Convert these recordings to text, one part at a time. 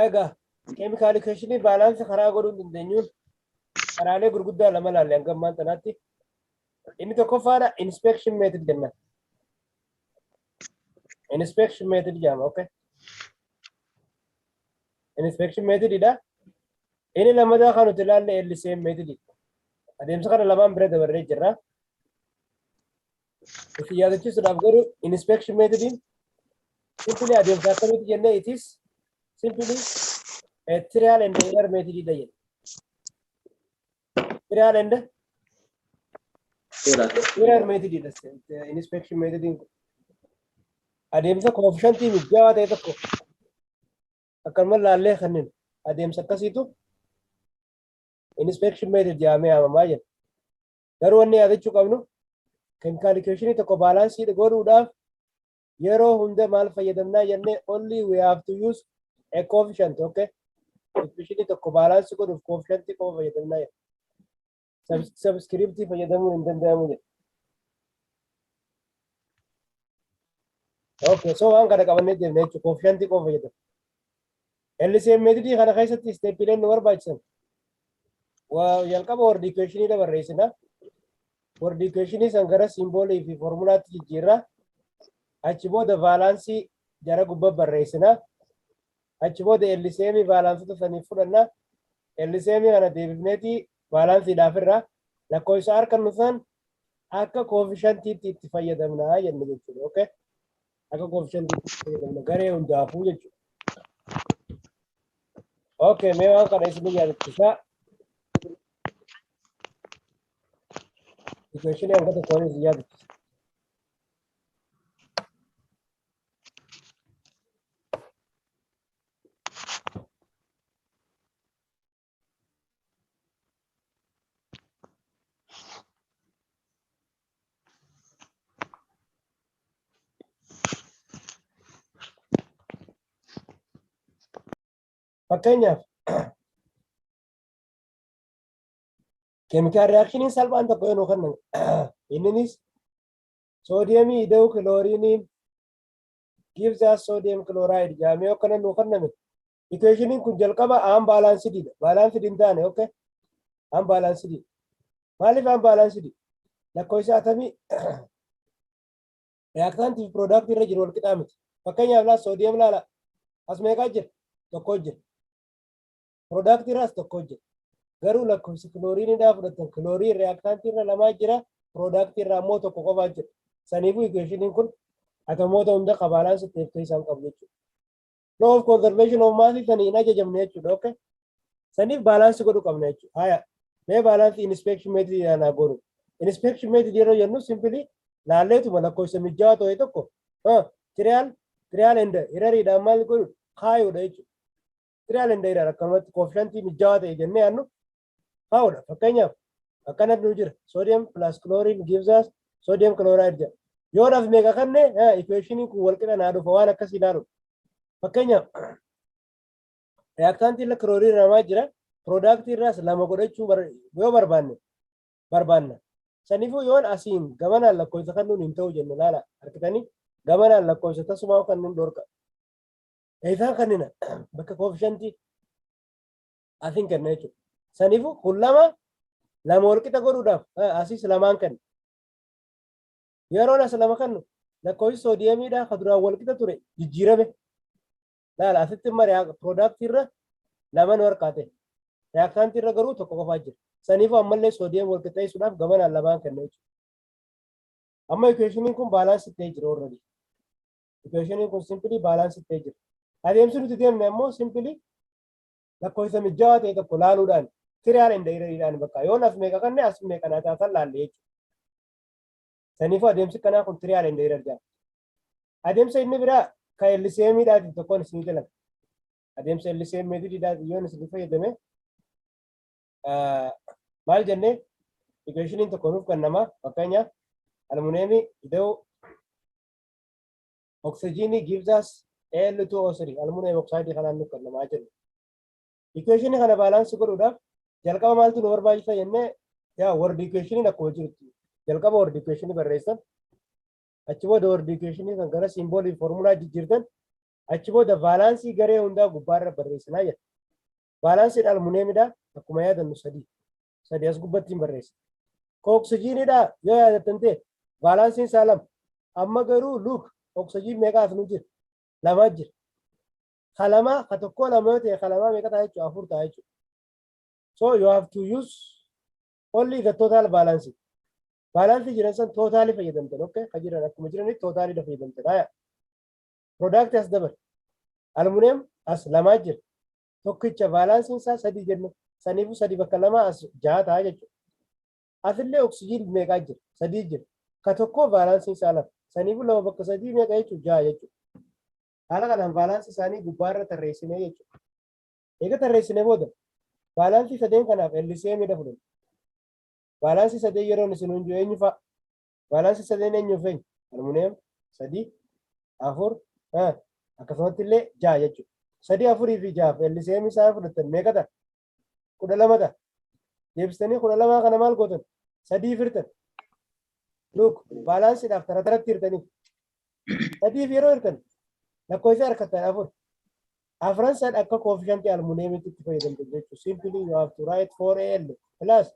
Egaa chemical equation balance karaa godhuu dandeenyuun karaalee gurguddaa lama ilaalle hanga ammaan tanaatti. Inni tokkoffaadha inspection method jenna. Inspection method jedhama, okay? Inspection method dha. Inni lammataa kan nuti ilaalle LCM method. Adeemsa kana lamaan bira dabarree jirra. Itti yaadachiisuudhaaf garuu inspection method simply adeemsa akkamitti jennee it is simply a trial and error method dha jedha. Trial and error method dha. Inspection method adeemsa coefficient mijjaawaa ta'e tokko akkanuma laallee kanneen adeemsa akkasiitu inspection method jedhamee waamamaa jira. Garuu wanni yaadachuu qabnu chemical equation tokko baalaansii godhuudhaaf yeroo hunda maal fayyadamnaa jennee only we have to use a coefficient, okay? Equation tokko baalaansii godhuuf coefficient qofa fayyadamnaa jira. Subscript fayyadamuun hin danda'amu jira. Okay, so waan kana qabannee deemnee jechuudha coefficient qofa fayyadamu. LCM method kana keessatti steppileen nu barbaachisan. Jalqaba word equation dha barreessina. Word equation san gara simboolii fi formulaatti jijjiirra. Achi booda baalaansii jara gubbaa barreessina. Achi booda LCM baalaansota saniif fudhanna. LCM kana deebifneeti baalaansiidhaaf irraa lakkoofsa harka nufan akka coefficientiitti itti fayyadamna jenne jechuudha, okay? Akka coefficientiitti itti fayyadamna garee hundaafuu jechuudha. Okay, mee waan kana isin yaadachiisaa. Equation hanga tokkoon isin yaadachiisa. Fakkeenyaaf chemical reaction salphaan tokko yoo nu kennan inninis soodiyamii ida'u kilooriiniin gives us sodium chloride jedhamee akkana nu kenname. Equation kun jalqaba unbalanced dha. Balanced hin taane, okay? Unbalanced. Maaliif unbalanced? Lakkoofsa atamii reactant fi product irra jiru wal qixa miti. Fakkeenyaaf laa sodium laala as meeqaa jira? Tokko jira. Product irraas tokko jira. Garuu lakkoofsi kilooriinidhaa fudhatan kilooriin reactant irra lamaa jira. Product irraa immoo tokko qofaa jira. Saniifuu equation kun atomoota hunda balance ta'e isaan qabu jechuudha. Law of conservation of mass sanii hin ajajamne jechuudha, okay? Saniif balance godhuu qabna jechuudha. Haya, mee balance inspection method jedhana godhu. Inspection method yeroo jennu simply laalleetuma lakkoofsa mijjaawaa ta'e tokko trial and error maal godhu kaayuudha jechuudha. Trial and error akkanumatti coefficient mijjaawaa ta'e jennee aannu kaa'uudha. Fakkeenyaaf akkanatti nu jira sodium plus chlorine gives us sodium chloride jedha. Yoo dhaaf meeqa kanne equation kun wal qixa naa dhufa waan akkasii ilaalu. Fakkeenyaaf reactant irra chlorine lamaa jira. Product irraas lama godhachuu yoo barbaanna. Saniifuu yoon asiin gamanaan lakkoofsa kannuun hin ta'u jennu laala harkitanii gamanaan lakkoofsa tasumaa kannuun dhorka. Isaan kannina bakka coefficient asiin kenna jechuudha. Saniifuu kun lama wal qixa godhuudhaaf asiis lamaan kenna. Yeroon as lama kannu lakkoofsi soodiyamiidhaa kan duraan wal qixa ture jijjiirame. Laala asitti immoo product irra lama warqaate. Reactant irra garuu tokko qofaa jira. Saniifuu ammallee soodiyam wal qixxeessuudhaaf gamanaan lamaan kenna jechuudha. Amma equation kun balance ta'ee jira already. Equation kun simply balance ta'ee jira. Adeemsi nuti deemne immoo simply lakkoofsa mijjaawaa ta'e tokko laaluudhaan trial and error bakka yoo naaf meeqa kanne as meeqa naa taatan laalle jechuudha. Saniifuu adeemsi kanaa kun trial and error jedhama. Adeemsa inni biraa kan LCM dhaatiin tokkoon isin jalata. Adeemsa LCM dhaatiin yoon isin fayyadame maal jennee equation tokko nuuf kennama. Fakkeenyaaf aluminiumii ida'u oxygen gives us Al2O3 aluminium oxide kanaan nuuf kennamaa jiru. Equation kana balance godhuudhaaf jalqaba maaltu nu barbaachisa jennee word equation akkuma jirutti jalqaba word equation barreessan achi booda word equation kan gara simboolii formulaa jijjiirtan Achi booda baalaansii garee hundaa gubbaarra barreessinaa jedha. Baalaansiin almuneemidha akkuma yaadannu sadii as gubbattiin barreessa. Oksijiinidha yoo yaadattan ta'e baalaansiin isaa lama. Amma garuu luuk oksijiin meeqaaf nu jira? Lamaa jira. Kalamaa ka tokko lama yoo ta'e kalamaa meeqa ta'a jechuudha? Afur ta'a jechuudha. So you have to use only the total balance. Balance jiran san totally fayyadamtan. Okay? Ka jiran akkuma jiranitti totally da fayyadamtan. Product as dabar. Almuneem as lamaa jira. Tokkicha baalaansiin isaa sadii jenna. Saniifuu sadii bakka lama as jaha ta'a jechuudha. Asillee oksijiin meeqaa jira? Sadii jira. Ka tokko baalaansiin isaa lama. Saniifuu lama bakka sadii meeqa jechuudha? Jaha jechuudha. Haala kanaan baalaansii isaanii gubbaarra tarreessinee jechuudha. Eega tarreessinee booda baalaansii sadeen kanaaf LCM fudhanna. Baalaansii sadeen yeroo isin hunjuu eenyu fa'a? Baalaansii sadeen eenyu fe'u? Almuneem sadii afur akkasumatti illee jaha jechuudha. Sadii afurii fi jahaaf LCM isaa fudhatan meeqa ta'a? 12 ta'a. Deebistanii 12 kana maal gootan? Sadii firtan. Look baalaansiidhaaf taratti hirtanii. Sadiif yeroo hirtan lakkoofsa harkattan afur. Afran san akka koofishantii almuneemitti itti fayyadamtu jechuudha. Simply you have to write 4Al plus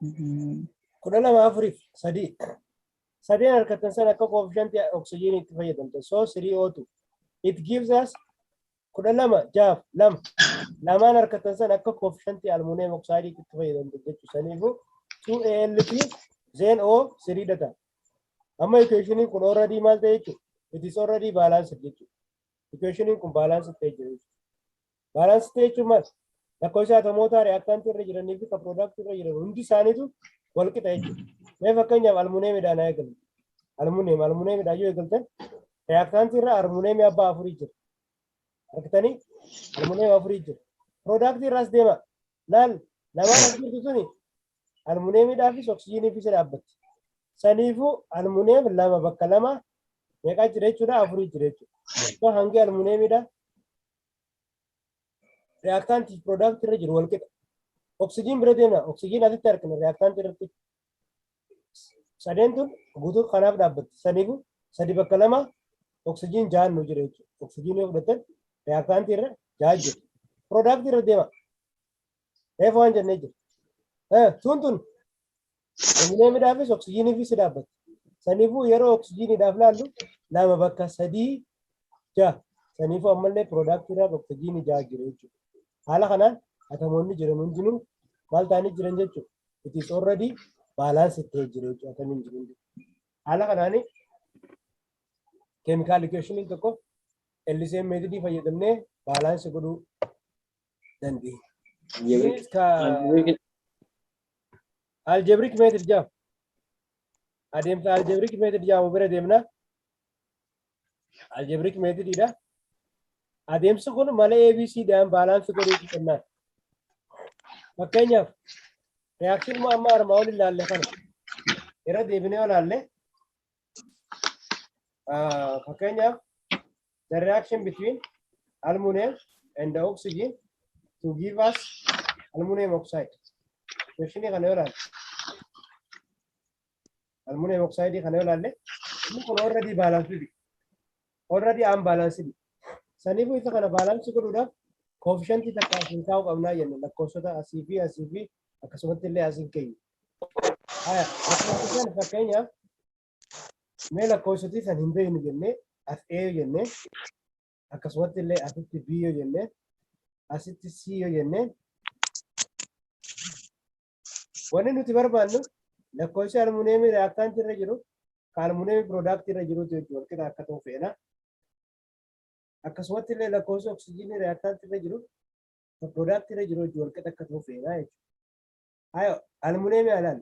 12 afuriif sadii. Sadeen harkattan san akka koofishantii oksijiinii itti fayyadamtu. So 3O2. It gives us 12 jahaaf lama. Lamaan harkattan san akka koofishantii almuneem oksayidii itti fayyadamtu jechuudha. Saniifuu 2Al fi ZNO 3 data. Amma equation kun already maal ta'e jechuudha? It is already balanced jechuudha. Equation kun balance ta'e jira. Balance ta'e jechuun maal? Lakkoofsa atomoota reactant irra jiranii fi ka product irra jiran hundi isaaniitu wal qixa jechuudha. Mee fakkeenyaaf almuneemidhaan haa eegalu. Almuneemidhaan yoo eegaltan reactant irra almuneemii abbaa afurii jira. Argitanii almuneemii afurii jira. Product irraas deema. Laal lamaan as jirtu suni almuneemiidhaafis oksijiiniifis dhaabbatti. Saniifuu almuneem lama bakka lama meeqaa jira jechuudha? Afurii jira jechuudha. So hangi almuneemidha. Reactantiif product irra jiru wal qixa. Oksijiin bira deemna. Oksijiin asitti argina reactant irratti. Sadeen tun guutuu kanaaf dhaabbatti. Saniifuu sadi bakka lama oksijiin jahan nu jira jechuudha. Oksijiin yoo fudhatan reactant irra jaha jira. Product irra deema. Reefu waan jennee jira. Tun almuneemiidhaafis oksijiiniifis dhaabbatti. Saniifuu yeroo oksijiiniidhaaf laallu lama bakka sadii jaha. Saniifuu ammallee product irraa oksijiinii jaha jira jechuudha. Haala kanaan atomoonni jiran hundinuu maal ta'anii jiran jechuudha. It is already balance ta'ee jira jechuudha. Atomiin jiru. Haala kanaan chemical equation tokko LCM method fayyadamnee balance godhuu dandeenya. Algebraic method jam. Adeemsa algebraic method jaamu bira deemna. Algebraic method ida. Adeemsa kun mala ABC dhaan balance godhuu qabna. Fakkeenyaaf reaction mu amma armaa ol ilaalle kana. Irra deebinee ilaalle. Fakkeenyaaf the reaction between aluminum and the oxygen to give us aluminum oxide. Question kana ilaalle. Aluminum oxide kana ilaalle. Kun already balanced. Already unbalanced. Saniifuu isa kana balance godhuudhaaf coefficient takka asiin kaa'uu qabnaa jenna. Lakkoofsota asii fi akkasumatti illee asiin keenya. Haya, lakkoofsota fakkeenyaaf mee lakkoofsoti san hin beeknu jennee as A jennee akkasumatti illee asitti B jennee asitti C jennee wanni nuti barbaannu lakkoofsi almuneemii reactant irra jiru ka almuneemii product irra jiru jechuudha. Walqixa akka ta'u feena. Akkasumatti illee lakkoofsi oksijiinii reactant irra jiru ka product irra jiru walqixa akka ta'u feena jechuudha. Hayo almuneemii alaan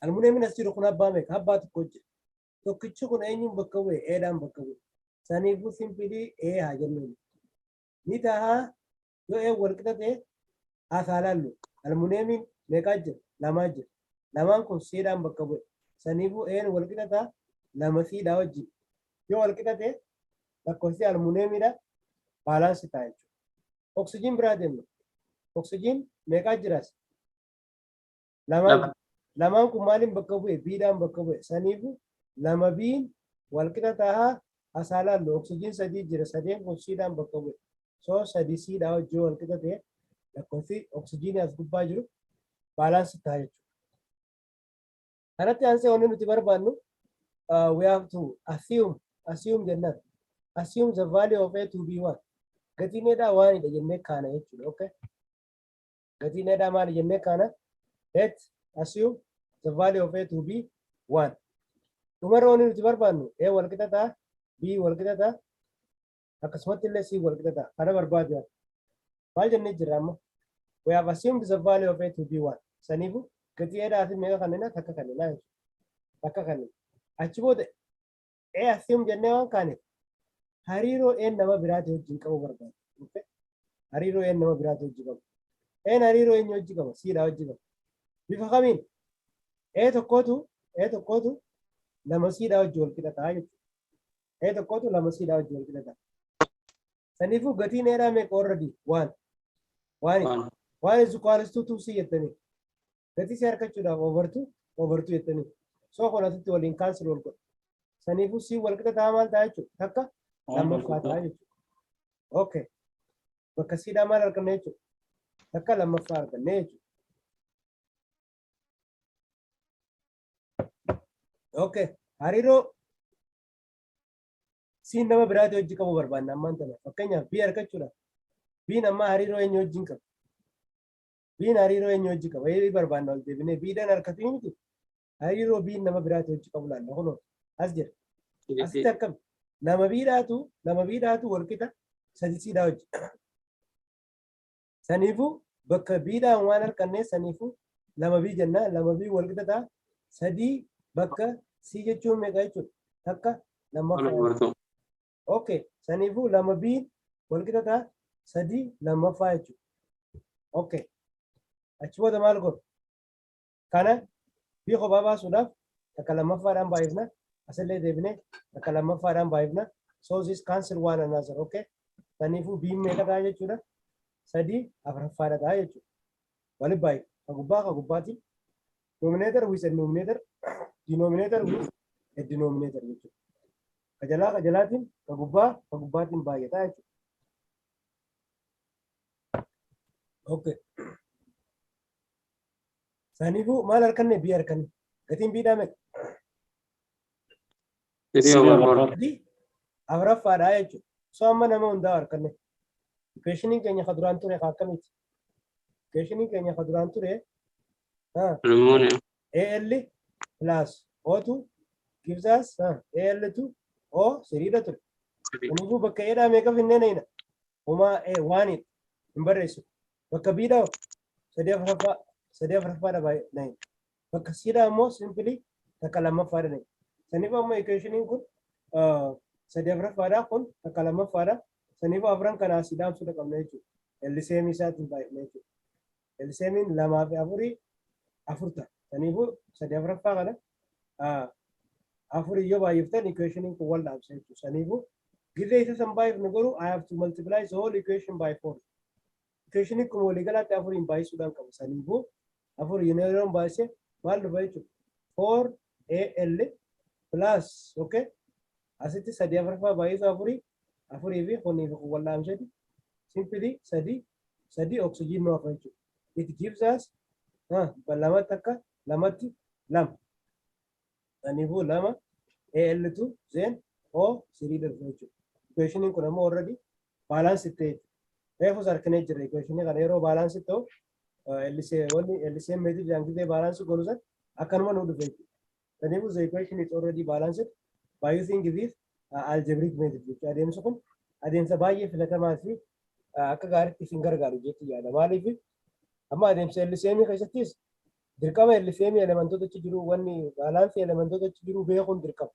almuneemiin as jiru kun abbaa meeqa? Abbaa tokko jira. Tokkichi kun eenyuun bakka bu'e? Eedhaan bakka bu'e. Saniifuu simpilii ee haa jennuun. Ni ta'a yoo ee walqixa ta'e haa laallu. Almuneemiin meeqaa jira? Lamaa jira. Lamaan kun siidhaan bakka bu'e. Saniifuu een walqixa ta'a lama siidhaa wajjin. Yoo walqixa ta'e lakkoofsi almuneemiidha baalaansi ta'a jechuudha. Oksijiin biraa deemna. Oksijiin meeqaa jiraas? Lamaan kun maaliin bakka bu'e? Biidhaan bakka bu'e. Saniifuu lama biin walqixa ta'a asaalaallu oksijiin sadii jira sadeen kun siidhaan bakka bu'e soo sadii siidhaa wajjin wal qixa ta'e lakkoofsi oksijiinii as gubbaa jiru baalaansi ta'a jechuudha. Kanatti aansee wanni nuti barbaannu we have to assume jennaan assume the value of A to be 1 gatiin eedhaa waanidha jennee kaana jechuudha. Okay, gatiin eedhaa maali jennee kaana let assume the value of A to be 1 dhumarra wanni nuti barbaannu A wal qixa ta'a B wal qixa ta'a akkasumatti illee C wal qixa ta'a kana barbaadu maal jennee jirra amma we have assumed the value of A to be 1 saniifu gatii eedhaa fi meeqa kanneen takka kanneen jechuudha takka kanneen achi booda A assume jennee waan kaaneef hariiroo A nama biraati wajjin qabu barbaadu. Hariiroo A nama biraati wajjin qabu. A hariiroo eenyu wajjin qaba? Siidhaa wajjin qaba. Bifa kamiin? A tokkootu lama siidhaa wajjin wal qixa ta'a jechuudha. A tokkootu lama siidhaa wajjin wal qixa ta'a. Saniifuu gatiin eedhaa meeqa already? 1. 1 is equals to 2C jettanii. Gatii si harkachuudhaaf over 2 jettanii. Soo kanatti waliin cancel wal godha. Saniifuu C wal qixa ta'a maal ta'a jechuudha? Takka lammaffaa ta'a jechuudha. Okay. Bakka siidhaa maal arganne jechuudha? Takka lammaffaa arganne jechuudha. Okay. Hariiroo C nama biraati wajjin qabu barbaanna ammaan tana. Fakkeenyaaf B argachuudhaaf B amma hariiroo eenyu wajjin qaba? B hariiroo eenyu wajjin qaba? Ee barbaanna wal deebinee B dhaan harkatuu miti. Hariiroo B nama biraati wajjin qabu laalla kunoo as jira. Asitti akkam nama biidhaatu wal qixa sadii siidhaa wajjin. Saniifuu bakka biidhaan waan harkannee saniifuu lama bii jennaa lama bii wal qixa ta'a sadii bakka C jechuun meeqa jechuudha? Takka lammaffaa. Okay, saniifuu lama bii wal qixa ta'a sadii lammaffaa jechuudha. Okay, achi booda maal godhu? Kana bii kophaa baasuudhaaf takka lammaffaadhaan baay'ifna. Asallee deebinee takka lammaffaadhaan baay'ifna. So this cancel one another. Okay, saniifuu bii meeqa ta'a jechuudha? Sadii afuraffaadha ta'a jechuudha. Waliin baay'ee ka gubbaati. Nominator with a denominator, denominator with a denominator jechuudha. Ka jalaatiin ka gubbaatiin baay'ee ta'a jechuudha. Okay. Saniifuu maal harkanne bii harkanne gatiin biidhaa meeqa? Afuraffaadha jechuudha. So amma nama hundaa harkanne. Equationin keenya ka duraan ture akkamitti? Equationin keenya ka duraan ture AL plus O2 gives us AL2 O siriidha ture. Kanaafuu bakka eedhaa meeqa finnee nayina? Homaa waanidha hin barreessu. Bakka biidhaa sadii afuraffaadha baay'ee nayina. Bakka siidhaa immoo simply takka lammaffaadha nayina. Saniif amma equationin kun sadii afuraffaadha kun takka lammaffaadha. Saniif afran kana siidhaan suudha qabna jechuudha. LCM isaatiin baay'ina jechuudha. LCMin lamaa fi afurta. Saniifuu sadii afuraffaa kana afurii yoo baay'iftan equationin kun wal dhaabsa jechuudha. Saniifuu gizee isa san baay'ifnu garuu I have to multiply the whole equation by 4. Equationin kun waliigalaatti afuriin baay'isuudhaan qaba. Saniifuu afurii yeroo baay'ise maal dhufa jechuudha? 4AL plus okay asitti sadii afuraffaa baay'isu afurii fi kuniif wal dhaabsati simply sadii oxygen nu hafa jechuudha. It gives us lamatti akka lamatti lama. Saniifuu lama AL2 then O sirii darba jechuudha. Equationin kun ammoo already balance ta'e. Reefus harkinee jira equationin kana yeroo balance ta'u LCM method jangitee balance godhusan akkanuma nu dhufe jechuudha. Saniifuu the equation is already balanced by using this algebraic method jechuudha. Adeemsi kun adeemsa baay'ee filatamaa fi akka gaariitti isin gargaaru jechuudha yaada. Maaliif amma adeemsa LCM keessattis dirqama LCM elementoota achi jiru wanni baalaansii elementoota achi jiru beekuun dirqama.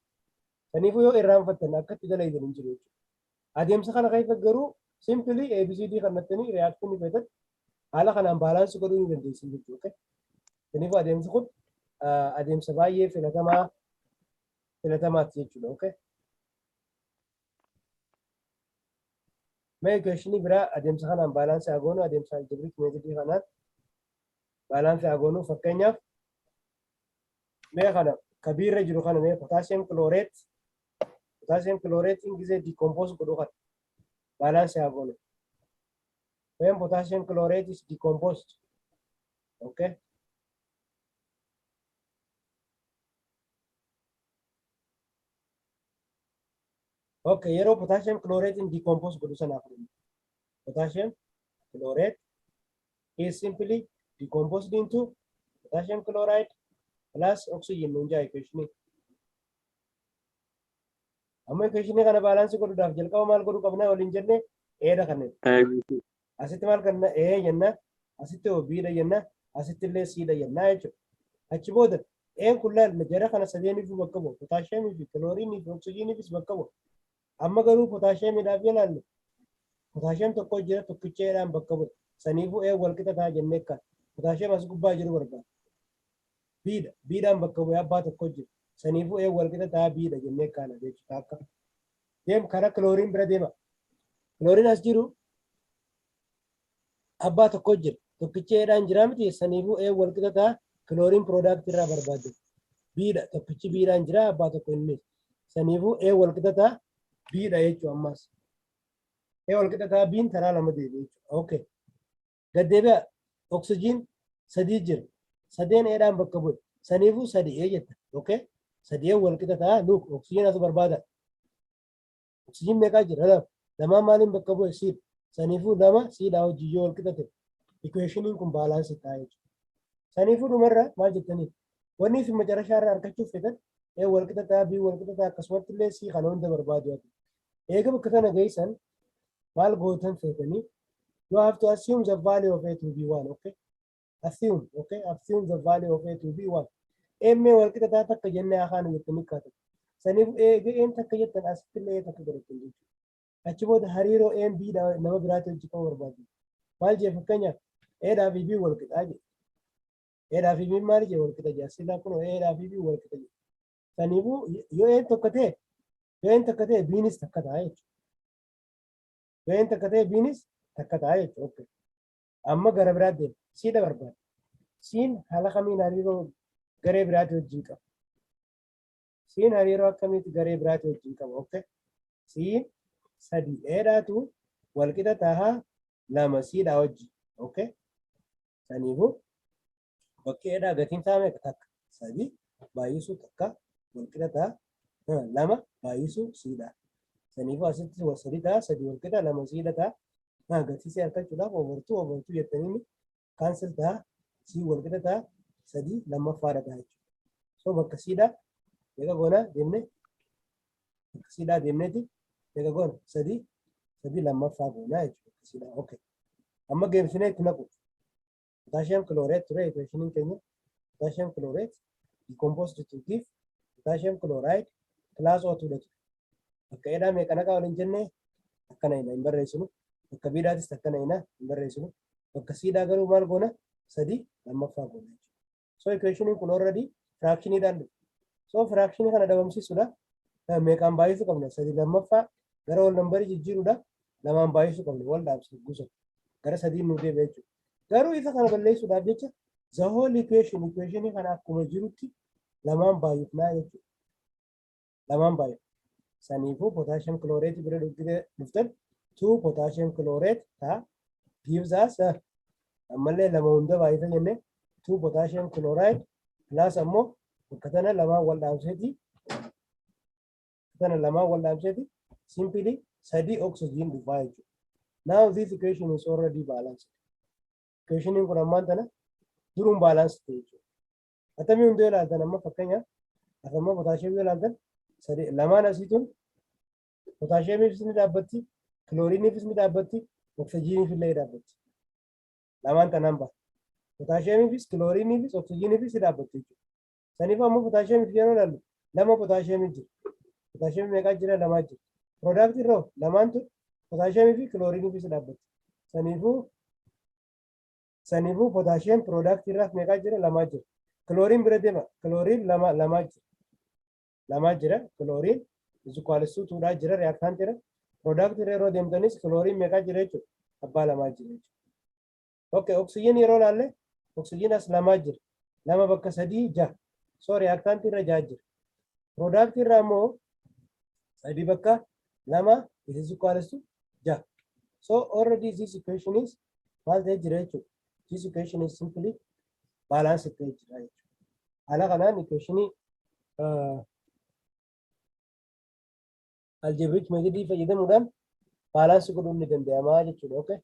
Saniifuu yoo irraanfattan akkatti dalaydan hin jiru jechuudha. Adeemsa kana keessa garuu simply ABCD kannattanii reaction method haala kanaan baalaansii godhuu ni dandeessin jechuudha. Saniifuu adeemsi kun adeemsa baay'ee filatamaati jechuudha. Okay. Mee equationii biraa adeemsa kanaan baalaansii agoonu adeemsa algebraic method kanaan baalaansii agoonu fakkeenyaaf mee kana kabiirra jiru kana mee potassium chlorate potassium chlorate in gize decompose godhu kan balance yaa goone. When potassium chlorate is decomposed, okay? Okay, yero potassium chlorate in decompose godhu sana afur. Potassium chlorate is simply decomposed into potassium chloride plus oxygen nunja equation. Amma equation kana balance godhuudhaaf jalqaba maal godhuu qabna waliin jenne eedha kanneen. Asitti maal kanna A jenna, asitti O B dha jenna, asitti illee C dha jenna jechuudha. Achi booda A'n kun laal jara kana sadeeniif bakka bu'a. Potaasiyeemii fi kilooriinii fi oksijiiniifis bakka bu'a. Amma garuu potaasiyeemiidhaaf yoo ilaalle potaasiyeem tokko jira tokkicheedhaan bakka bu'a. Saniifuu A wal qixa ta'a jennee akka potaasiyeem as gubbaa jiru barbaada. Bidha bidhaan bakka bu'ee abbaa tokko jira. Saniifuu A wal qixa ta'a bidha jennee kaana jechuudha akka. Deem karaa kilooriin bira deema. Kilooriin as jiru abbaa tokko jira. Tokkicheedhaan jira miti saniifuu A wal qixa ta'a kilooriin product irraa barbaadde. Bidha tokkichi bidhaan jira abbaa tokko inni. Saniifuu A wal qixa ta'a bidha jechuudha ammas. A wal qixa ta'a biin taraa lama deebi jechuudha. Okay. Gaddeebi'a oksijiin sadii jira. Sadeen A'dhaan bakka bu'e. Saniifuu sadii A jetta. Okay. Sadii wal qixa ta'a luuk oksijiin as barbaada. Oksijiin meeqaa jira? Lama. Lamaan maaliin bakka bu'e? Siidha. Saniifuu lama siidhaa hojii yoo wal qixa ta'e. Equationiin kun baalaansii ta'a jechuudha. Saniifuu dhumarra maal jettanii? Wanni fi macarashaa irraa argachuuf feetan A wal qixa ta'a, B wal qixa ta'a akkasumatti illee C kana hunda barbaadu. Eega bakka kana geessan maal gootan feetanii? You have to assume the value of A to be 1, okay? Assume, okay? Assume the value of A to be 1. M wal qixa ta'a takka jennee afaan jettanii kaatan. Saniifuu eega takka jettan asitti illee takka godhatan jechuudha. Achi booda hariiroo A B nama biraatti hojii qabu barbaadu. Maal jee fakkeenyaaf A'dhaa fi B wal qixaa jedhe. A'dhaa fi B maal jee wal qixa jee asirraa kun A'dhaa fi B wal qixa jedhe. Saniifuu yoo A tokko ta'e B'nis takka ta'a jechuudha. Yoo A takka ta'e B'nis takka ta'a jechuudha. Okay. Amma gara biraatti deema. Cdha barbaada. C'n haala kamiin hariiroo garee biraatti wajjin qaba. C'n hariiroo akkamitti garee biraatti wajjin qaba. Okay. C'n sadii A'dhaatu wal qixa ta'a lama Cdhaa wajjin. Okay. Saniifuu bakki A'dhaa gatiin isaa meeqa takka sadii baay'isuu takka wal qixa ta'a lama baay'isuu Cdhaa. Saniifuu asitti sadii ta'a sadii wal qixa lama Cdha ta'a. Gatii isaa argachuudhaaf overtuu jettanii kaansel ta'a C wal qixa ta'a sadii lammaffaadha ta'a jechuudha. So bakka Cdhaa meeqa goona deemne bakka Cdhaa deemneeti meeqa goona sadii lammaffaa goona jechuudha Cdhaa. Okay. Amma geemsinee itti naqu. Potassium chlorate ture equationin keenya. Potassium chlorate decomposed to give potassium chloride plus O2 dha ture. Bakka A'dhaa meeqa naqaa waliin jennee akkana hin barreessinu. Bakka B'dhaatis akkana hin barreessinu. Bakka Cdhaa garuu maal goona sadii lammaffaa goona jechuudha. So equationin kun already fractioniidhaan dhufe. So fractionii kana dhabamsiisuudha. Meeqaan baay'isuu qabna sadii lammaffaa gara wal nambarii jijjiiruudha. Lamaan baay'isuu qabna wal dhaabsisuu gara sadii nu deebi'a jechuudha. Garuu isa kana balleessuudhaaf jecha the whole equationii kana akkuma jirutti lamaan baay'ifnaa jechuudha. Lamaan baay'if. Saniifuu potassium chlorate bira dhuftan 2 potassium chlorate ta'a gives us ammallee lama hunda baay'isa jennee 2 potassium chloride plus ammoo bakka tana lamaan wal dhaabseeti simply sadii oxygen dhufaa jechuudha. Now this equation is already balanced. Equationin kun ammaan tana duruun balanced ta'e jechuudha. Atamii hundee ilaaltan amma fakkeenyaaf afammoo potassium yoo ilaaltan sadii lamaan asiituun potassiumiifis ni dhaabbatti, kilooriiniifis ni dhaabbatti, oksijiiniif illee dhaabbatti. Lamaan tanaan ba'a. Potassiumiifis, kilooriiniifis, oksijiiniifis ni dhaabbatti jechuudha. Saniifuu ammoo potassiumiif yeroo ilaallu lama potassiumii jira. Potassiumii meeqaa jira? Lamaa jira. Product irraa lamaantu potassiumii fi kilooriiniifis dhaabbatti. Saniifuu potassium product irraa meeqaa jira? Lamaa jira. Kilooriin bira deema. Kilooriin lamaa jira. Lamaa jira. Kilooriin izuqaalessuu tuudhaa jira. Reaaktaan jira. Product irra yeroo deemtanis kilooriin meeqaa jira jechuudha? Abbaa lamaa jira jechuudha. Okay, oksijiin yeroo ilaalle oksijiin as lamaa jira. Lama bakka sadii jaha. So reaaktaantii irra jaha jira. Product irraa immoo sadii bakka lama is equals to ja. So already this equation is maal ta'ee jira jechuudha. This equation is simply balance ta'ee jira jechuudha. Haala kanaan equationii algebraic methodii fayyadamuudhaan balance godhuun ni danda'ama jechuudha. Okay.